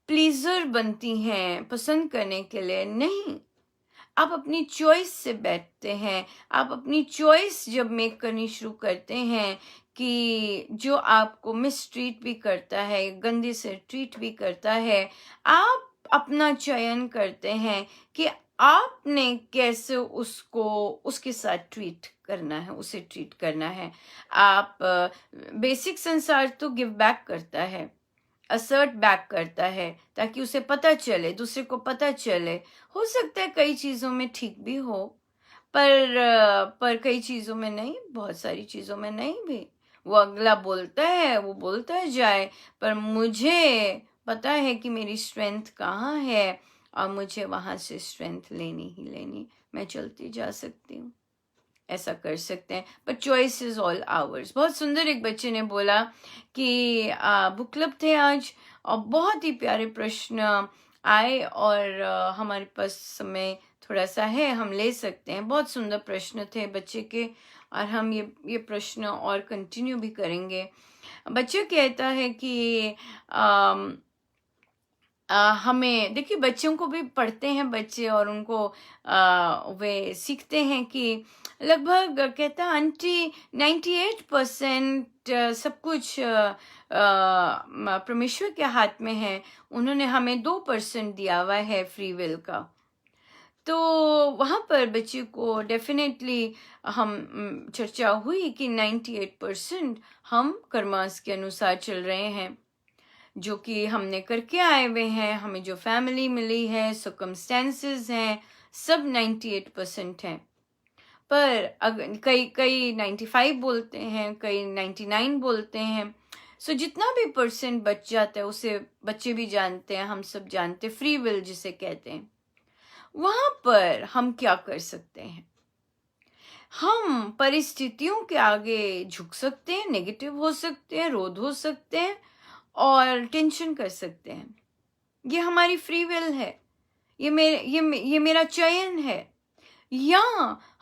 प्लीजर बनती हैं पसंद करने के लिए. नहीं, आप अपनी चॉइस से बैठते हैं, आप अपनी चॉइस जब मेक करनी शुरू करते हैं कि जो आपको मिसट्रीट भी करता है, गंदे से ट्रीट भी करता है, आप अपना चयन करते हैं कि आपने कैसे उसके साथ उसे ट्रीट करना है. आप बेसिक संसार तो गिव बैक करता है, असर्ट बैक करता है, ताकि उसे पता चले, दूसरे को पता चले. हो सकता है कई चीज़ों में ठीक भी हो, पर कई चीज़ों में नहीं, बहुत सारी चीज़ों में नहीं भी. वो अगला बोलता है, वो बोलता जाए, पर मुझे पता है कि मेरी स्ट्रेंथ कहाँ है, और मुझे वहाँ से स्ट्रेंथ लेनी. मैं चलती जा सकती हूँ, ऐसा कर सकते हैं, but choice is all hours. बहुत सुंदर एक बच्चे ने बोला कि बुक क्लब थे आज, और बहुत ही प्यारे प्रश्न आए, और हमारे पास समय थोड़ा सा है, हम ले सकते हैं. बहुत सुंदर प्रश्न थे बच्चे के, और हम ये प्रश्न और कंटिन्यू भी करेंगे. बच्चा कहता है कि हमें, देखिए, बच्चों को भी पढ़ते हैं बच्चे, और उनको वे सीखते हैं कि लगभग, कहता है आंटी 98% सब कुछ परमेश्वर के हाथ में है, उन्होंने हमें 2% दिया हुआ है फ्री विल का. तो वहाँ पर बच्चे को डेफिनेटली हम चर्चा हुई कि 98% हम कर्मास के अनुसार चल रहे हैं, जो कि हमने करके आए हुए हैं, हमें जो फैमिली मिली है, सर्कमस्टेंसेस हैं, सब 98% हैं. पर अगर कई 95 बोलते हैं, कई 99 बोलते हैं. सो जितना भी परसेंट बच जाता है उसे बच्चे भी जानते हैं, हम सब जानते हैं, फ्री विल जिसे कहते हैं. वहां पर हम क्या कर सकते हैं? हम परिस्थितियों के आगे झुक सकते हैं, नेगेटिव हो सकते हैं, रोध हो सकते हैं, और टेंशन कर सकते हैं. ये हमारी फ्री विल है, ये मेरा चयन है. या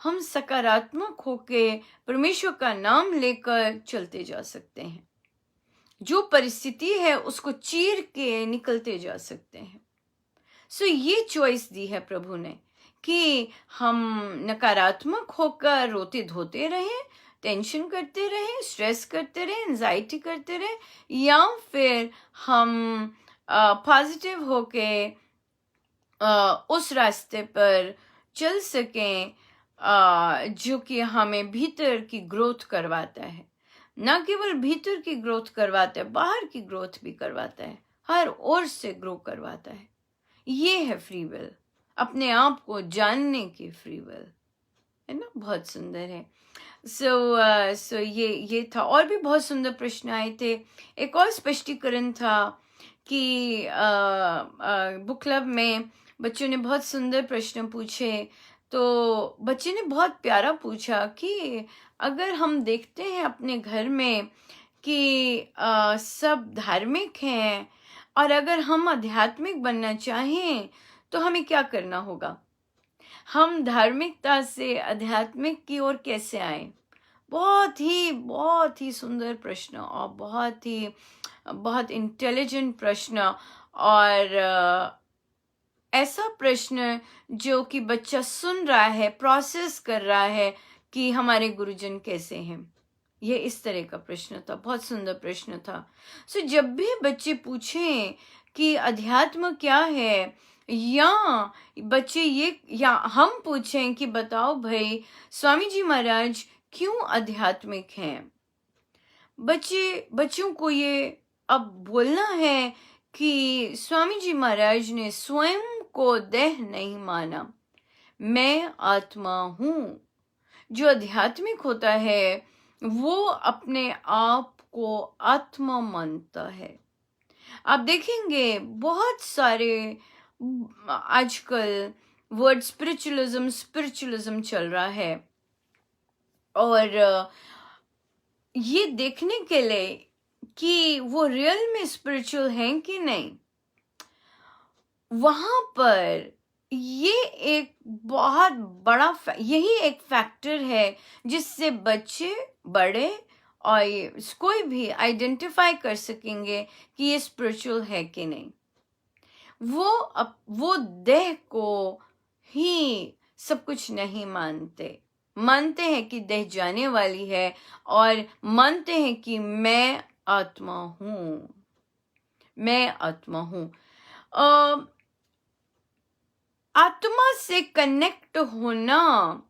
हम सकारात्मक होके परमेश्वर का नाम लेकर चलते जा सकते हैं, जो परिस्थिति है उसको चीर के निकलते जा सकते हैं. सो ये चॉइस दी है प्रभु ने कि हम नकारात्मक होकर रोते धोते रहें, टेंशन करते रहें, स्ट्रेस करते रहें, एंजाइटी करते रहें, या फिर हम पॉजिटिव होके उस रास्ते पर चल सकें जो कि हमें भीतर की ग्रोथ करवाता है. ना केवल भीतर की ग्रोथ करवाता है, बाहर की ग्रोथ भी करवाता है, हर ओर से ग्रो करवाता है. ये है फ्री विल. अपने आप को जानने की फ्री विल, है ना, बहुत सुंदर है। सो ये था। और भी बहुत सुंदर प्रश्न आए थे। एक और स्पष्टीकरण था कि बुक क्लब में बच्चों ने बहुत सुंदर प्रश्न पूछे। तो बच्चे ने बहुत प्यारा पूछा कि अगर हम देखते हैं अपने घर में कि सब धार्मिक हैं और अगर हम आध्यात्मिक बनना चाहें तो हमें क्या करना होगा, हम धार्मिकता से आध्यात्मिक की ओर कैसे आए। बहुत ही सुंदर प्रश्न और बहुत इंटेलिजेंट प्रश्न, और ऐसा प्रश्न जो कि बच्चा सुन रहा है, प्रोसेस कर रहा है कि हमारे गुरुजन कैसे हैं। ये इस तरह का प्रश्न था, बहुत सुंदर प्रश्न था। सो जब भी बच्चे पूछें कि अध्यात्म क्या है, या बच्चे ये, या हम पूछें कि बताओ भाई स्वामी जी महाराज क्यों आध्यात्मिक हैं, बच्चों को ये अब बोलना है कि स्वामी जी महाराज ने स्वयं को देह नहीं माना, मैं आत्मा हूँ। जो आध्यात्मिक होता है वो अपने आप को आत्मा मानता है। आप देखेंगे बहुत सारे आजकल वर्ड स्पिरिचुअलिज्म चल रहा है, और ये देखने के लिए कि वो रियल में स्पिरिचुअल हैं कि नहीं, वहां पर ये एक बहुत बड़ा यही एक फैक्टर है जिससे बच्चे, बड़े और कोई भी आइडेंटिफाई कर सकेंगे कि ये स्पिरिचुअल है कि नहीं। वो देह को ही सब कुछ नहीं मानते हैं कि देह जाने वाली है, और मानते हैं कि मैं आत्मा हूँ। आत्मा से कनेक्ट होना,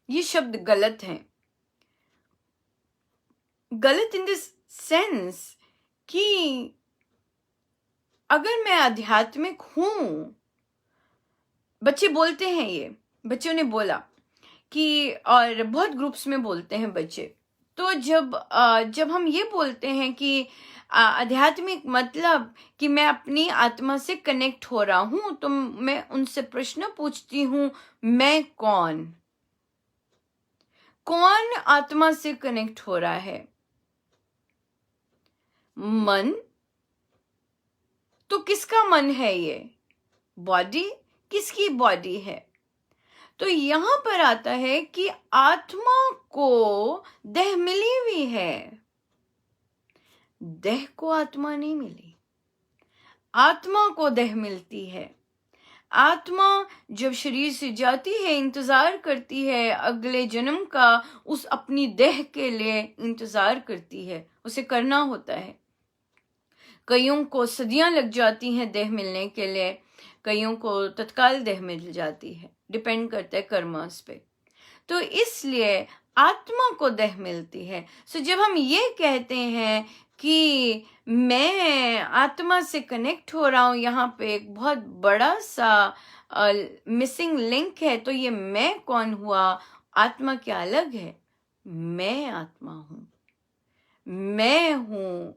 ये शब्द गलत है। गलत इन दिस सेंस कि अगर मैं आध्यात्मिक हूं, बच्चे बोलते हैं, ये बच्चों ने बोला कि, और बहुत ग्रुप्स में बोलते हैं बच्चे, तो जब हम ये बोलते हैं कि आध्यात्मिक मतलब कि मैं अपनी आत्मा से कनेक्ट हो रहा हूं, तो मैं उनसे प्रश्न पूछती हूं, मैं कौन आत्मा से कनेक्ट हो रहा है? मन? तो किसका मन है ये? बॉडी? किसकी बॉडी है? तो यहां पर आता है कि आत्मा को देह मिली हुई है, देह को आत्मा नहीं मिली, आत्मा को देह मिलती है। आत्मा जब शरीर से जाती है, इंतजार करती है अगले जन्म का, उस अपनी देह के लिए इंतजार करती है, उसे करना होता है। कईयों को सदियां लग जाती हैं देह मिलने के लिए, कईयों को तत्काल देह मिल जाती है, डिपेंड करता है कर्मस पे। तो इसलिए आत्मा को देह मिलती है। सो जब हम ये कहते हैं कि मैं आत्मा से कनेक्ट हो रहा हूं, यहाँ पे एक बहुत बड़ा सा मिसिंग लिंक है। तो ये मैं कौन हुआ? आत्मा क्या अलग है? मैं आत्मा हूं, मैं हूं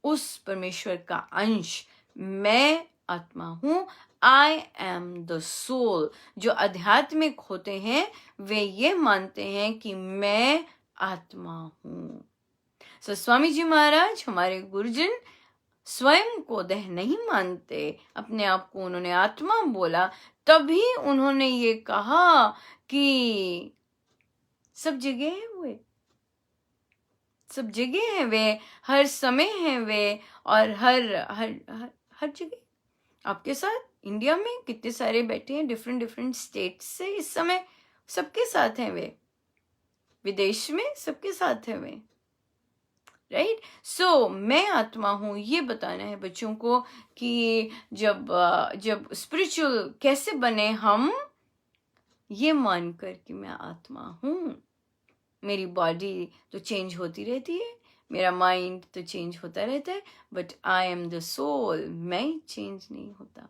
उस परमेश्वर का अंश, मैं आत्मा हूं। I am the soul. जो आध्यात्मिक होते हैं वे ये मानते हैं कि मैं आत्मा हूं। सो स्वामी जी महाराज, हमारे गुरुजन, स्वयं को देह नहीं मानते, अपने आप को उन्होंने आत्मा बोला, तभी उन्होंने ये कहा कि सब जगह है वे, सब जगह हैं वे, हर समय हैं वे, और हर जगह आपके साथ। इंडिया में कितने सारे बैठे हैं डिफरेंट स्टेट से इस समय, सबके साथ हैं वे। विदेश में सबके साथ हैं वे, राइट। सो मैं आत्मा हूं, ये बताना है बच्चों को कि जब स्पिरिचुअल कैसे बने हम, ये मानकर कि मैं आत्मा हूं। मेरी बॉडी तो चेंज होती रहती है, मेरा माइंड तो चेंज होता रहता है, but I am the soul, मैं चेंज नहीं होता।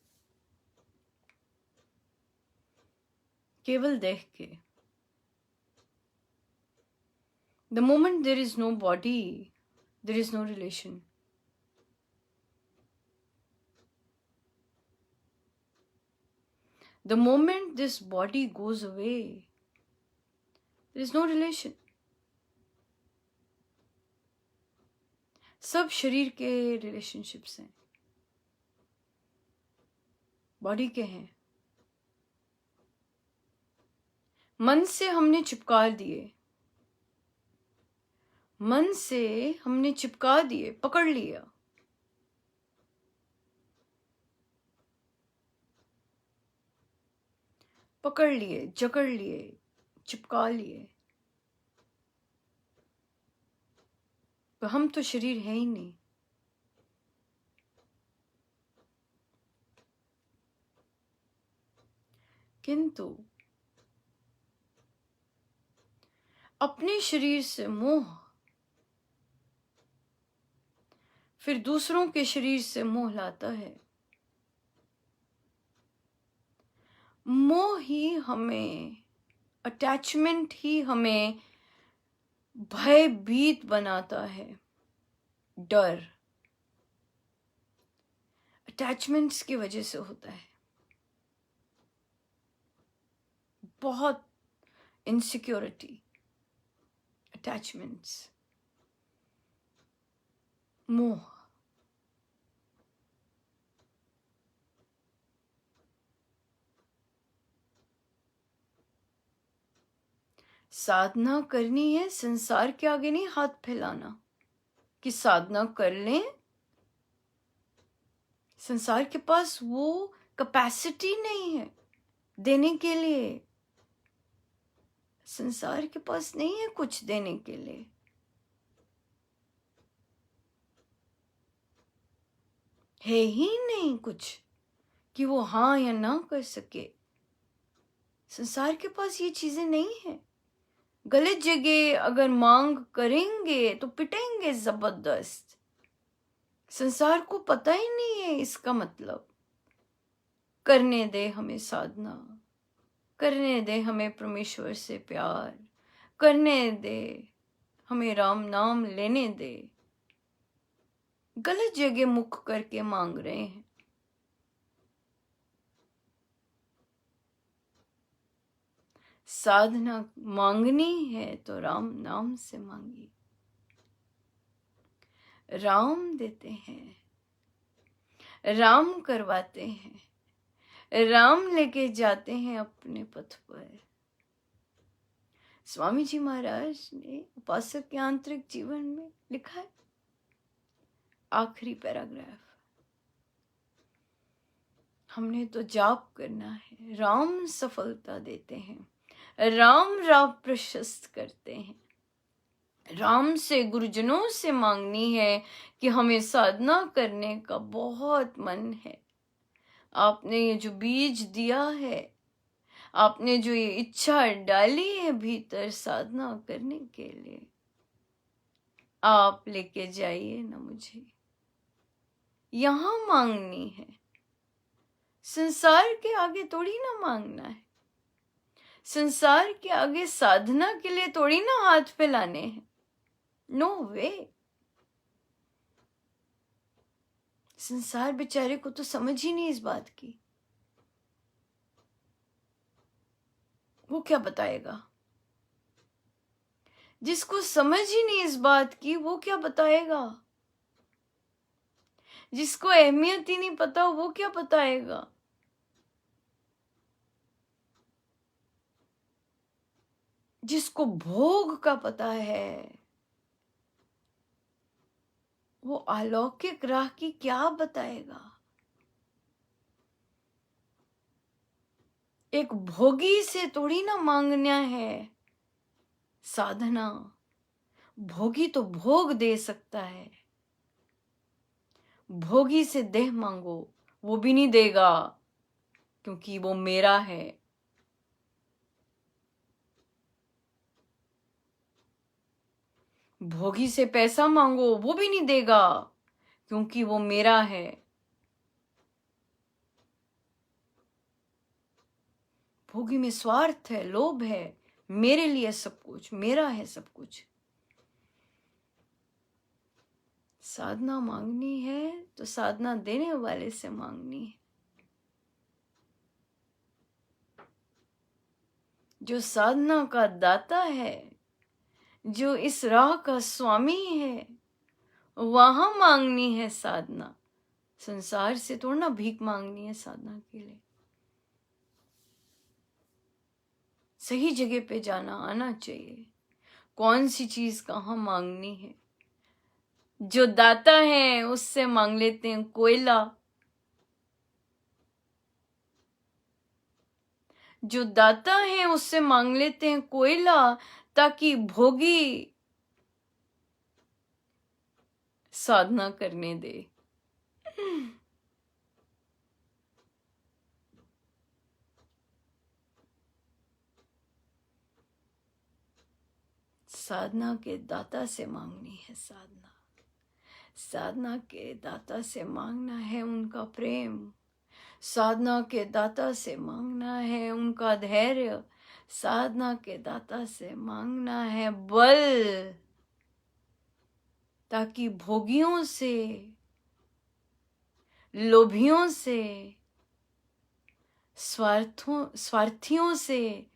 केवल देख के। The moment there is no body, there is no relation. The moment this body goes away, there is no relation. सब शरीर के रिलेशनशिप्स हैं, बॉडी के हैं। मन से हमने चिपका दिए, मन से हमने चिपका दिए, पकड़ लिया। पकड़ लिए, जकड़ लिए, चिपका लिए। तो हम तो शरीर है ही नहीं। किंतु अपने शरीर से मोह, फिर दूसरों के शरीर से मोह लाता है। मोह ही हमें, अटैचमेंट ही हमें भयभीत बनाता है। डर अटैचमेंट्स की वजह से होता है। बहुत इनसिक्योरिटी, अटैचमेंट्स, मोह। साधना करनी है, संसार के आगे नहीं हाथ फैलाना कि साधना कर लें। संसार के पास वो कैपेसिटी नहीं है देने के लिए। संसार के पास नहीं है कुछ देने के लिए। है ही नहीं कुछ कि वो हाँ या ना कर सके। संसार के पास ये चीजें नहीं है। गलत जगह अगर मांग करेंगे तो पिटेंगे जबरदस्त। संसार को पता ही नहीं है इसका मतलब। करने दे हमें साधना, करने दे हमें परमेश्वर से प्यार, करने दे हमें राम नाम लेने दे। गलत जगह मुख करके मांग रहे हैं। साधना मांगनी है तो राम नाम से मांगी। राम देते हैं, राम करवाते हैं, राम लेके जाते हैं अपने पथ पर। स्वामी जी महाराज ने उपासक के आंतरिक जीवन में लिखा है, आखिरी पैराग्राफ, हमने तो जाप करना है, राम सफलता देते हैं, राम राह प्रशस्त करते हैं। राम से, गुरुजनों से मांगनी है कि हमें साधना करने का बहुत मन है। आपने ये जो बीज दिया है, आपने जो ये इच्छा डाली है भीतर साधना करने के लिए, आप लेके जाइए ना मुझे। यहां मांगनी है, संसार के आगे थोड़ी ना मांगना है। संसार के आगे साधना के लिए थोड़ी ना हाथ फैलाने हैं। नो वे। संसार बेचारे को तो समझ ही नहीं इस बात की। वो क्या बताएगा? जिसको समझ ही नहीं इस बात की वो क्या बताएगा? जिसको अहमियत ही नहीं पता वो क्या बताएगा? जिसको भोग का पता है वो अलौकिक राह की क्या बताएगा? एक भोगी से थोड़ी ना मांगना है साधना। भोगी तो भोग दे सकता है। भोगी से देह मांगो, वो भी नहीं देगा क्योंकि वो मेरा है। भोगी से पैसा मांगो, वो भी नहीं देगा क्योंकि वो मेरा है। भोगी में स्वार्थ है, लोभ है, मेरे लिए सब कुछ, मेरा है सब कुछ। साधना मांगनी है तो साधना देने वाले से मांगनी है, जो साधना का दाता है, जो इस राह का स्वामी है, वहां मांगनी है साधना। संसार से थोड़ा भीख मांगनी है साधना के लिए। सही जगह पे जाना आना चाहिए, कौन सी चीज कहाँ मांगनी है। जो दाता है उससे मांग लेते हैं कोयला, जो दाता है उससे मांग लेते हैं कोयला, ताकि भोगी साधना करने दे। साधना के दाता से मांगनी है साधना। साधना के दाता से मांगना है उनका प्रेम, साधना के दाता से मांगना है उनका धैर्य, साधना के दाता से मांगना है बल, ताकि भोगियों से, लोभियों से, स्वार्थियों से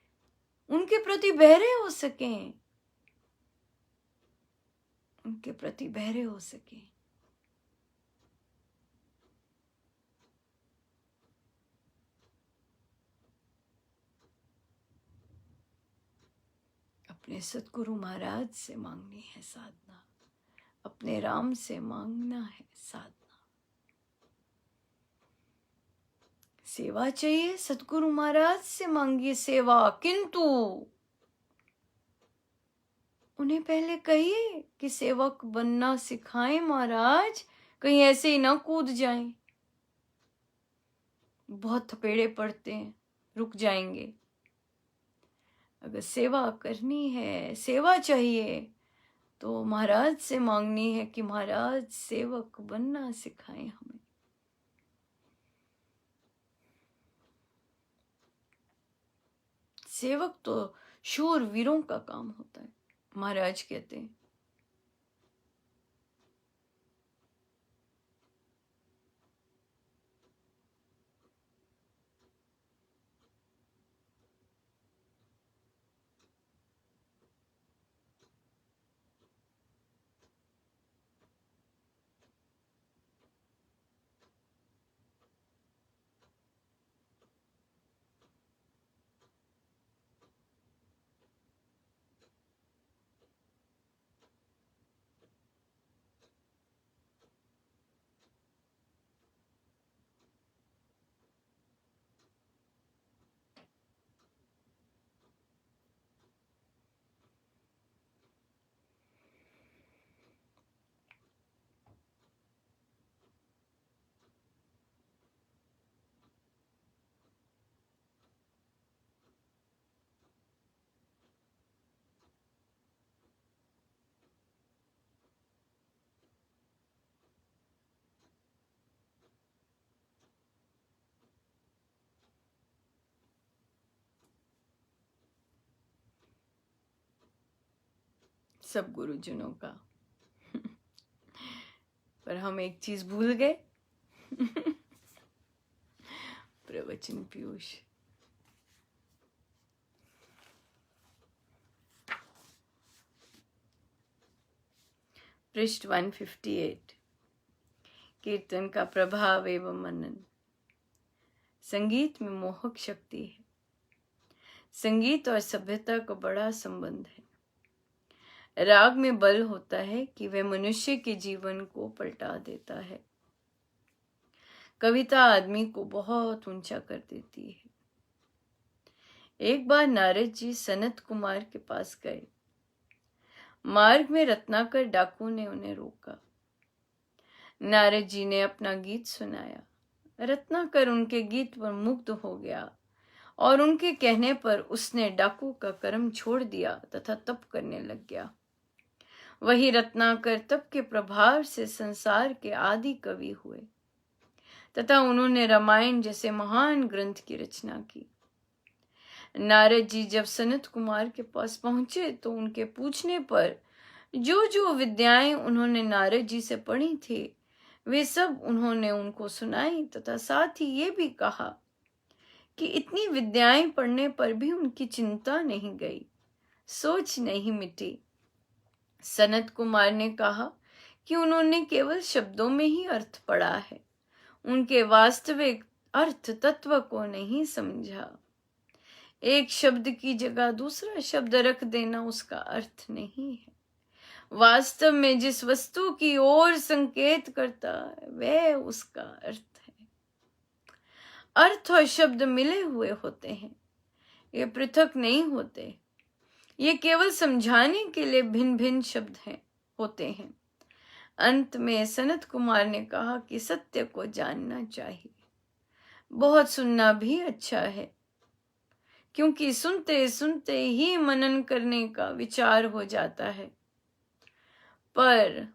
उनके प्रति बहरे हो सकें, उनके प्रति बहरे हो सकें। अपने सतगुरु महाराज से मांगनी है साधना, अपने राम से मांगना है साधना। सेवा चाहिए, सतगुरु महाराज से मांगिए सेवा, किंतु उन्हें पहले कहिए कि सेवक बनना सिखाएं महाराज, कहीं ऐसे ही ना कूद जाएं। बहुत थपेड़े पड़ते हैं, रुक जाएंगे। अगर सेवा करनी है, सेवा चाहिए, तो महाराज से मांगनी है कि महाराज सेवक बनना सिखाएं हमें। सेवक तो शूर वीरों का काम होता है, महाराज कहते हैं। सब गुरुजनों का। पर हम एक चीज भूल गए, प्रवचन पीयूष। पृष्ठ 158, कीर्तन का प्रभाव एवं मनन। संगीत में मोहक शक्ति है। संगीत और सभ्यता का बड़ा संबंध है। राग में बल होता है कि वह मनुष्य के जीवन को पलटा देता है। कविता आदमी को बहुत ऊंचा कर देती है। एक बार नारद जी सनत कुमार के पास गए। मार्ग में रत्नाकर डाकू ने उन्हें रोका। नारद जी ने अपना गीत सुनाया। रत्नाकर उनके गीत पर मुग्ध हो गया और उनके कहने पर उसने डाकू का कर्म छोड़ दिया तथा तप करने लग गया। वही रत्नाकर तप के प्रभाव से संसार के आदि कवि हुए तथा उन्होंने रामायण जैसे महान ग्रंथ की रचना की। नारद जी जब सनत कुमार के पास पहुंचे तो उनके पूछने पर जो जो विद्याएं उन्होंने नारद जी से पढ़ी थी वे सब उन्होंने उनको सुनाई, तथा साथ ही ये भी कहा कि इतनी विद्याएं पढ़ने पर भी उनकी चिंता नहीं गई, सोच नहीं मिटी। सनत कुमार ने कहा कि उन्होंने केवल शब्दों में ही अर्थ पढ़ा है, उनके वास्तविक अर्थ तत्व को नहीं समझा। एक शब्द की जगह दूसरा शब्द रख देना उसका अर्थ नहीं है। वास्तव में जिस वस्तु की ओर संकेत करता है वह उसका अर्थ है। अर्थ और शब्द मिले हुए होते हैं, ये पृथक नहीं होते। ये केवल समझाने के लिए भिन्न भिन्न शब्द होते हैं। अंत में सनत कुमार ने कहा कि सत्य को जानना चाहिए। बहुत सुनना भी अच्छा है, क्योंकि सुनते सुनते ही मनन करने का विचार हो जाता है, पर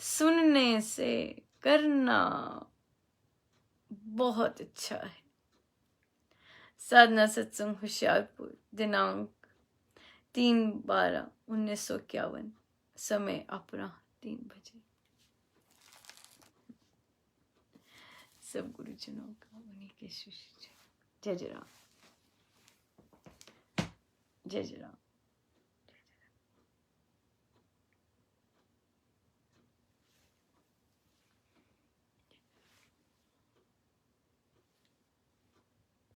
सुनने से करना बहुत अच्छा है। साधना सत्संग होशियारपुर, दिनांक 3/12/1951, समय अपराह्न 3 बजे। सब गुरुजनों का उन्हीं के शिष्य। जय जय राम, जय जय राम।